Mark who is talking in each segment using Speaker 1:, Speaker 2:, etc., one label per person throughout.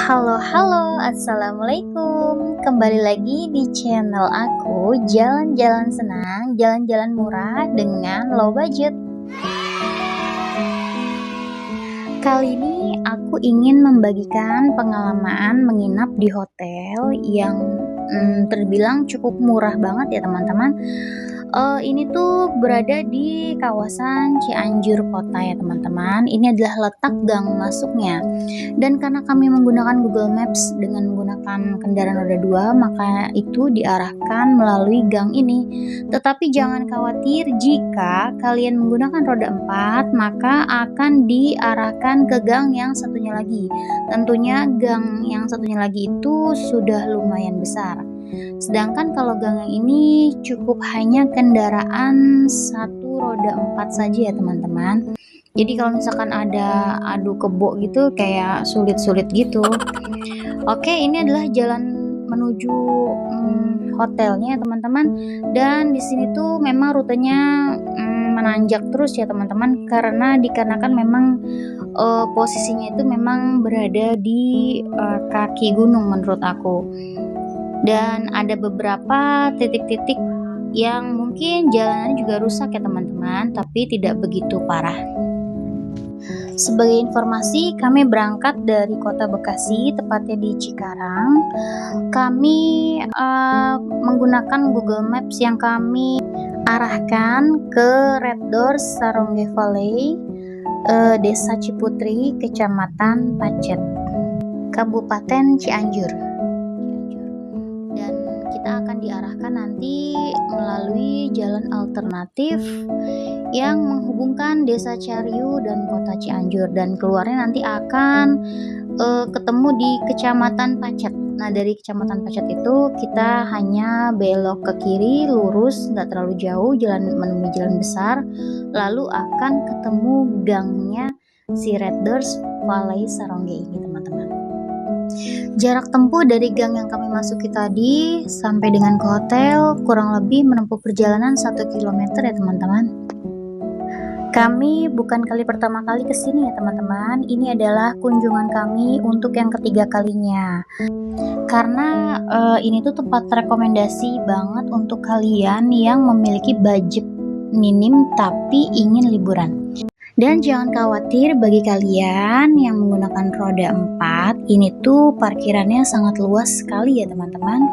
Speaker 1: Halo, assalamualaikum. Kembali lagi di channel aku, jalan-jalan senang, jalan-jalan murah dengan low budget. Kali ini aku ingin membagikan pengalaman menginap di hotel yang terbilang cukup murah banget ya teman-teman. Ini tuh berada di kawasan Cianjur kota ya teman-teman. Ini adalah letak gang masuknya. Dan karena kami menggunakan Google Maps dengan menggunakan kendaraan roda 2, maka itu diarahkan melalui gang ini. Tetapi jangan khawatir jika kalian menggunakan roda 4, maka akan diarahkan ke gang yang satunya lagi. Tentunya gang yang satunya lagi itu sudah lumayan besar. Sedangkan kalau gang yang ini cukup hanya kendaraan satu roda 4 saja ya teman-teman. Jadi kalau misalkan ada adu kebo gitu kayak sulit-sulit gitu. Oke, ini adalah jalan menuju hotelnya ya teman-teman. Dan di sini tuh memang rutenya menanjak terus ya teman-teman, karena dikarenakan memang posisinya itu memang berada di kaki gunung menurut aku. Dan ada beberapa titik-titik yang mungkin jalanannya juga rusak ya teman-teman, tapi tidak begitu parah. Sebagai informasi, kami berangkat dari kota Bekasi, tepatnya di Cikarang. Kami menggunakan Google Maps yang kami arahkan ke Red Doors Sarongge Valley, Desa Ciputri, Kecamatan Pacet, Kabupaten Cianjur. Dan kita akan diarahkan nanti melalui jalan alternatif yang menghubungkan Desa Cariu dan Kota Cianjur, dan keluarnya nanti akan ketemu di Kecamatan Pacet. Nah, dari Kecamatan Pacet itu kita hanya belok ke kiri, lurus, nggak terlalu jauh, menemui jalan besar, lalu akan ketemu gangnya si Red Doors Valley Sarongge ini teman-teman. Jarak tempuh dari gang yang kami masuki tadi sampai dengan ke hotel kurang lebih menempuh perjalanan 1 km ya teman-teman. Kami bukan kali pertama kali kesini ya teman-teman. Ini adalah kunjungan kami untuk yang ketiga kalinya. Karena ini tuh tempat rekomendasi banget untuk kalian yang memiliki budget minim tapi ingin liburan. Dan jangan khawatir bagi kalian yang menggunakan roda 4, ini tuh parkirannya sangat luas sekali ya teman-teman.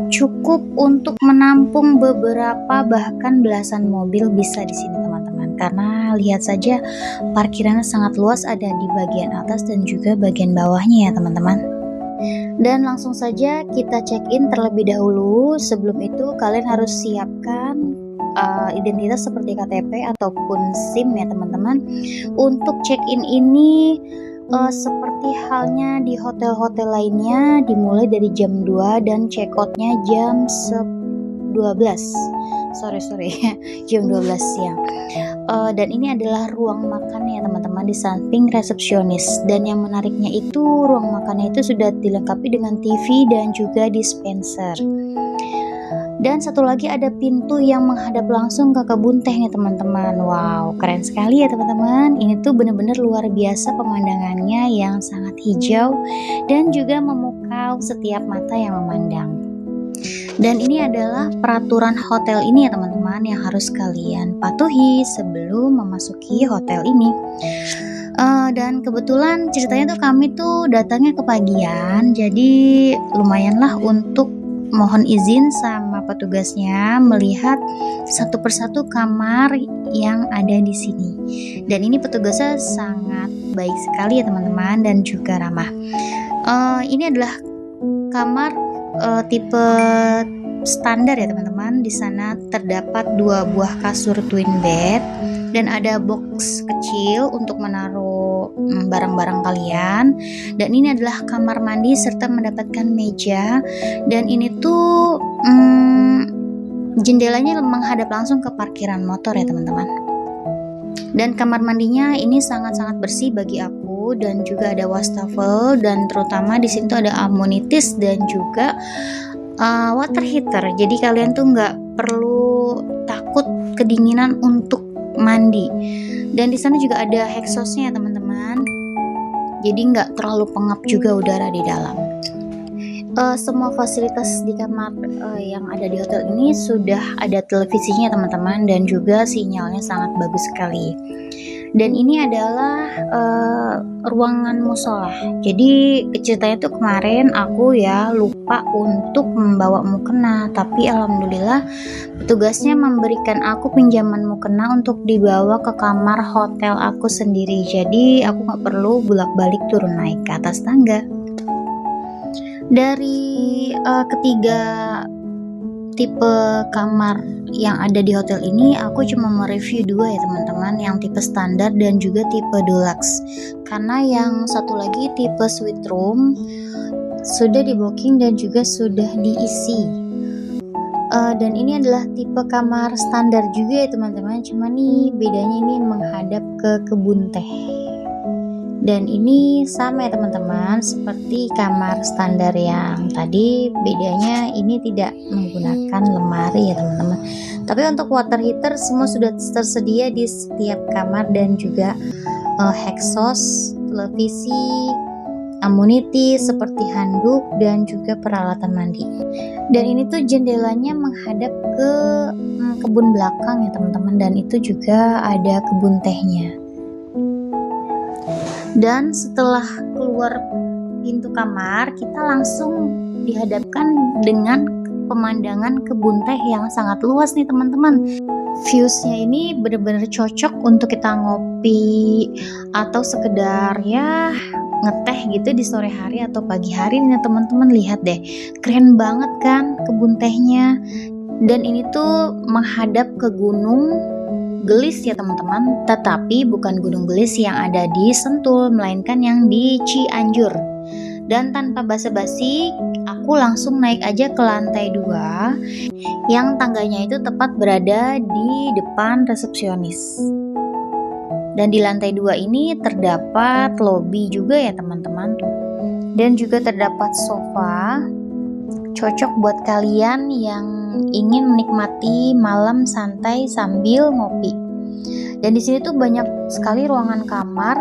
Speaker 1: Cukup untuk menampung beberapa bahkan belasan mobil bisa di sini teman-teman. Karena lihat saja parkirannya sangat luas, ada di bagian atas dan juga bagian bawahnya ya teman-teman. Dan langsung saja kita check-in terlebih dahulu. Sebelum itu kalian harus siapkan identitas seperti KTP ataupun SIM ya teman-teman. Untuk check-in ini seperti halnya di hotel-hotel lainnya, dimulai dari jam 2 dan check-outnya jam 12 jam 12 siang. Dan ini adalah ruang makan ya teman-teman, di samping resepsionis. Dan yang menariknya itu ruang makannya itu sudah dilengkapi dengan TV dan juga dispenser. Dan satu lagi ada pintu yang menghadap langsung ke kebun teh nih teman-teman. Wow, keren sekali ya teman-teman. Ini tuh bener-bener luar biasa pemandangannya yang sangat hijau dan juga memukau setiap mata yang memandang. Dan ini adalah peraturan hotel ini ya teman-teman, yang harus kalian patuhi sebelum memasuki hotel ini. Dan kebetulan ceritanya tuh kami tuh datangnya kepagian, jadi lumayanlah untuk mohon izin sama petugasnya melihat satu persatu kamar yang ada di sini. Dan ini petugasnya sangat baik sekali ya teman-teman, dan juga ramah. Ini adalah kamar tipe standar ya teman-teman. Di sana terdapat 2 buah kasur twin bed dan ada box kecil untuk menaruh barang-barang kalian. Dan ini adalah kamar mandi serta mendapatkan meja. Dan ini tuh jendelanya menghadap langsung ke parkiran motor ya teman-teman. Dan kamar mandinya ini sangat-sangat bersih bagi aku, dan juga ada wastafel, dan terutama di sini tuh ada amenities dan juga water heater. Jadi kalian tuh nggak perlu takut kedinginan untuk mandi. Dan di sana juga ada exhaustnya teman-teman. jadi nggak terlalu pengap juga udara di dalam. Semua fasilitas di kamar yang ada di hotel ini sudah ada televisinya teman-teman, dan juga sinyalnya sangat bagus sekali. Dan ini adalah ruangan musola. Jadi ceritanya tuh kemarin aku ya lupa untuk membawa mukena, tapi alhamdulillah petugasnya memberikan aku pinjaman mukena untuk dibawa ke kamar hotel aku sendiri. Jadi aku nggak perlu bolak-balik turun naik ke atas tangga. Dari ketiga tipe kamar yang ada di hotel ini, aku cuma mereview 2 ya teman-teman, yang tipe standar dan juga tipe deluxe. Karena yang satu lagi tipe suite room sudah di booking dan juga sudah diisi. Dan ini adalah tipe kamar standar juga ya teman-teman, cuma nih bedanya ini menghadap ke kebun teh. Dan ini sama ya teman-teman seperti kamar standar yang tadi, bedanya ini tidak menggunakan lemari ya teman-teman. Tapi untuk water heater semua sudah tersedia di setiap kamar, dan juga exhaust, televisi, amenity seperti handuk dan juga peralatan mandi. Dan ini tuh jendelanya menghadap ke kebun belakang ya teman-teman, dan itu juga ada kebun tehnya. Dan setelah keluar pintu kamar, kita langsung dihadapkan dengan pemandangan kebun teh yang sangat luas nih teman-teman. Viewsnya ini benar-benar cocok untuk kita ngopi atau sekedar ya ngeteh gitu di sore hari atau pagi hari nih teman-teman. Lihat deh, keren banget kan kebun tehnya. Dan ini tuh menghadap ke Gunung Gelis ya teman-teman, tetapi bukan Gunung Gelis yang ada di Sentul, melainkan yang di Cianjur. Dan tanpa basa-basi, aku langsung naik aja ke lantai 2, yang tangganya itu tepat berada di depan resepsionis. Dan di lantai 2 ini terdapat lobby juga ya teman-teman, dan juga terdapat sofa, cocok buat kalian yang ingin menikmati malam santai sambil ngopi. Dan di sini tuh banyak sekali ruangan kamar,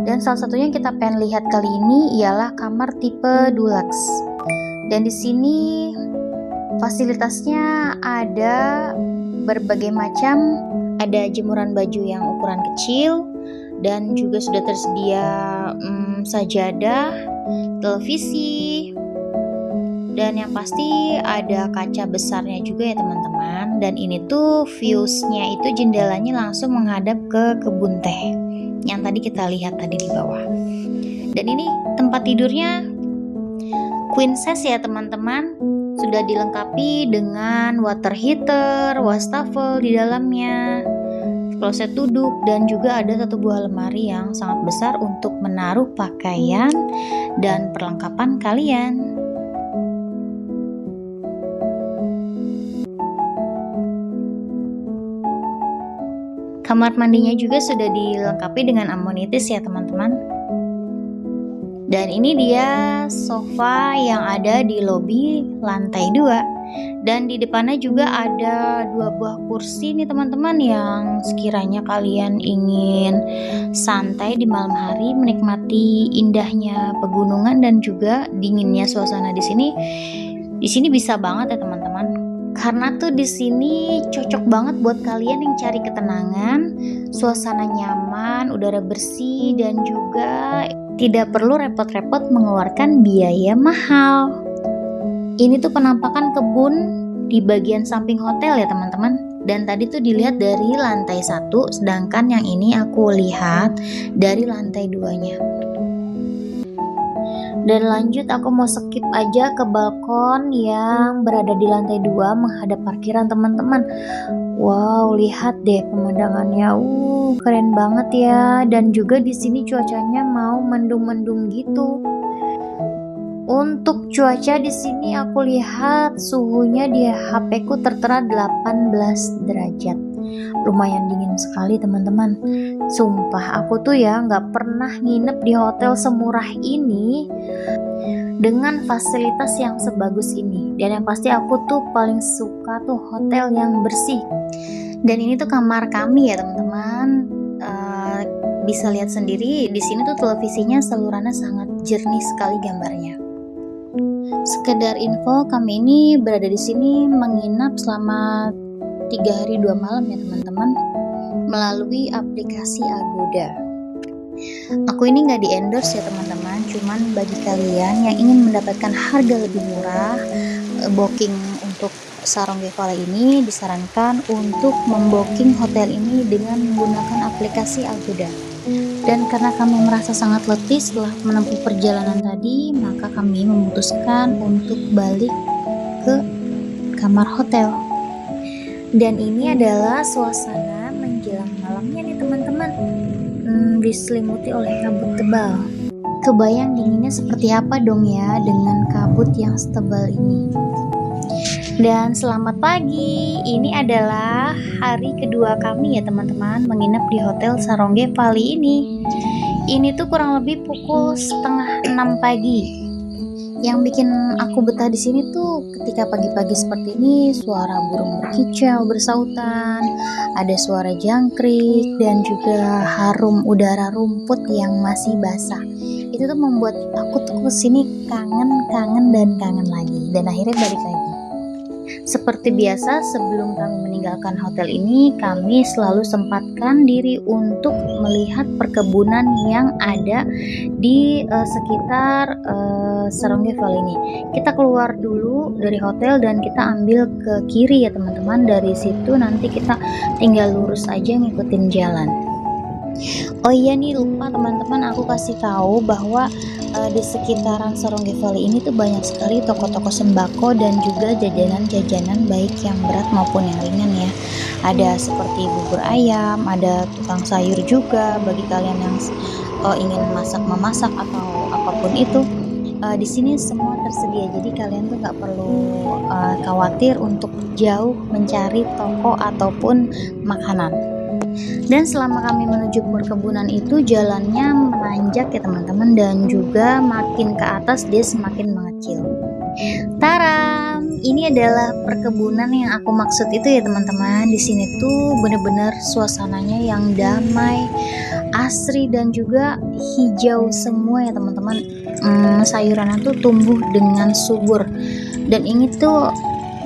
Speaker 1: dan salah satunya yang kita pengen lihat kali ini ialah kamar tipe deluxe. Dan di sini fasilitasnya ada berbagai macam, ada jemuran baju yang ukuran kecil, dan juga sudah tersedia sajadah, televisi, dan yang pasti ada kaca besarnya juga ya teman-teman. Dan ini tuh viewsnya itu jendelanya langsung menghadap ke kebun teh yang tadi kita lihat tadi di bawah. Dan ini tempat tidurnya queen size ya teman-teman, sudah dilengkapi dengan water heater, wastafel di dalamnya, kloset duduk, dan juga ada satu buah lemari yang sangat besar untuk menaruh pakaian dan perlengkapan kalian. Kamar mandinya juga sudah dilengkapi dengan amenities ya teman-teman. Dan ini dia sofa yang ada di lobi lantai 2. Dan di depannya juga ada 2 buah kursi nih teman-teman, yang sekiranya kalian ingin santai di malam hari menikmati indahnya pegunungan dan juga dinginnya suasana di sini. Di sini bisa banget ya teman-teman. Karena tuh di sini cocok banget buat kalian yang cari ketenangan, suasana nyaman, udara bersih, dan juga tidak perlu repot-repot mengeluarkan biaya mahal. Ini tuh penampakan kebun di bagian samping hotel ya teman-teman. Dan tadi tuh dilihat dari lantai 1, sedangkan yang ini aku lihat dari lantai 2-nya. Dan lanjut aku mau skip aja ke balkon yang berada di lantai 2 menghadap parkiran teman-teman. Wow, lihat deh pemandangannya. Keren banget ya. Dan juga di sini cuacanya mau mendung-mendung gitu. Untuk cuaca di sini aku lihat suhunya di HP ku tertera 18 derajat. Lumayan dingin sekali teman-teman. Sumpah aku tuh ya nggak pernah nginep di hotel semurah ini dengan fasilitas yang sebagus ini. Dan yang pasti aku tuh paling suka tuh hotel yang bersih. Dan ini tuh kamar kami ya teman-teman. bisa lihat sendiri di sini tuh televisinya salurannya sangat jernih sekali gambarnya. Sekedar info, kami ini berada di sini menginap selama 3 hari 2 malam ya teman-teman, melalui aplikasi Agoda. Aku ini nggak di-endorse ya teman-teman, cuman bagi kalian yang ingin mendapatkan harga lebih murah, booking untuk Sarongge Valley ini disarankan untuk membooking hotel ini dengan menggunakan aplikasi Agoda. Dan karena kami merasa sangat letih setelah menempuh perjalanan tadi, maka kami memutuskan untuk balik ke kamar hotel. Dan ini adalah suasana menjelang malamnya nih teman-teman, diselimuti oleh kabut tebal. Kebayang dinginnya seperti apa dong ya dengan kabut yang setebal ini. Dan selamat pagi, ini adalah hari kedua kami ya teman-teman menginap di Hotel Sarongge Valley ini. Ini tuh kurang lebih pukul 5:30 pagi. Yang bikin aku betah di sini tuh ketika pagi-pagi seperti ini, suara burung berkicau bersautan, ada suara jangkrik, dan juga harum udara rumput yang masih basah. Itu tuh membuat aku tuh kesini kangen dan kangen lagi, dan akhirnya balik lagi. Seperti biasa, sebelum kami meninggalkan hotel ini, kami selalu sempatkan diri untuk melihat perkebunan yang ada di sekitar Sarongge Valley ini. Kita keluar dulu dari hotel dan kita ambil ke kiri ya teman-teman. Dari situ nanti kita tinggal lurus aja ngikutin jalan. Oh iya nih, lupa teman-teman, aku kasih tahu bahwa di sekitaran Sarongge Valley ini tuh banyak sekali toko-toko sembako dan juga jajanan-jajanan baik yang berat maupun yang ringan ya. Ada seperti bubur ayam, ada tukang sayur juga bagi kalian yang ingin memasak atau apapun itu. Di sini semua tersedia, jadi kalian tuh nggak perlu khawatir untuk jauh mencari toko ataupun makanan. Dan selama kami menuju perkebunan itu jalannya menanjak ya teman-teman, dan juga makin ke atas dia semakin mengecil. Taram, ini adalah perkebunan yang aku maksud itu ya teman-teman. Di sini tuh bener-bener suasananya yang damai, asri, dan juga hijau semua ya teman-teman. Sayurannya tuh tumbuh dengan subur, dan ini tuh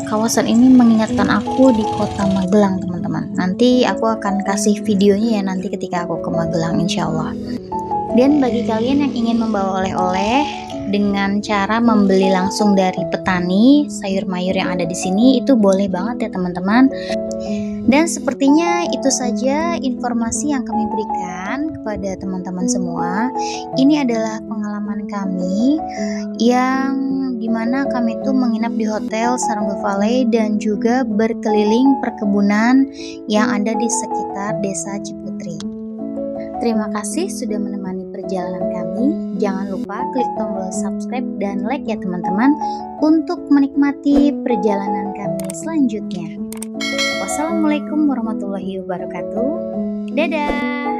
Speaker 1: kawasan ini mengingatkan aku di kota Magelang teman-teman. Nanti aku akan kasih videonya ya nanti ketika aku ke Magelang insya Allah. Dan bagi kalian yang ingin membawa oleh-oleh dengan cara membeli langsung dari petani sayur mayur yang ada di sini, itu boleh banget ya teman-teman. Dan sepertinya itu saja informasi yang kami berikan kepada teman-teman semua. Ini adalah pengalaman kami yang dimana kami tuh menginap di Hotel Sarongge Valley dan juga berkeliling perkebunan yang ada di sekitar Desa Ciputri. Terima kasih sudah menemani perjalanan kami. Jangan lupa klik tombol subscribe dan like ya teman-teman untuk menikmati perjalanan kami selanjutnya. Wassalamualaikum warahmatullahi wabarakatuh. Dadah.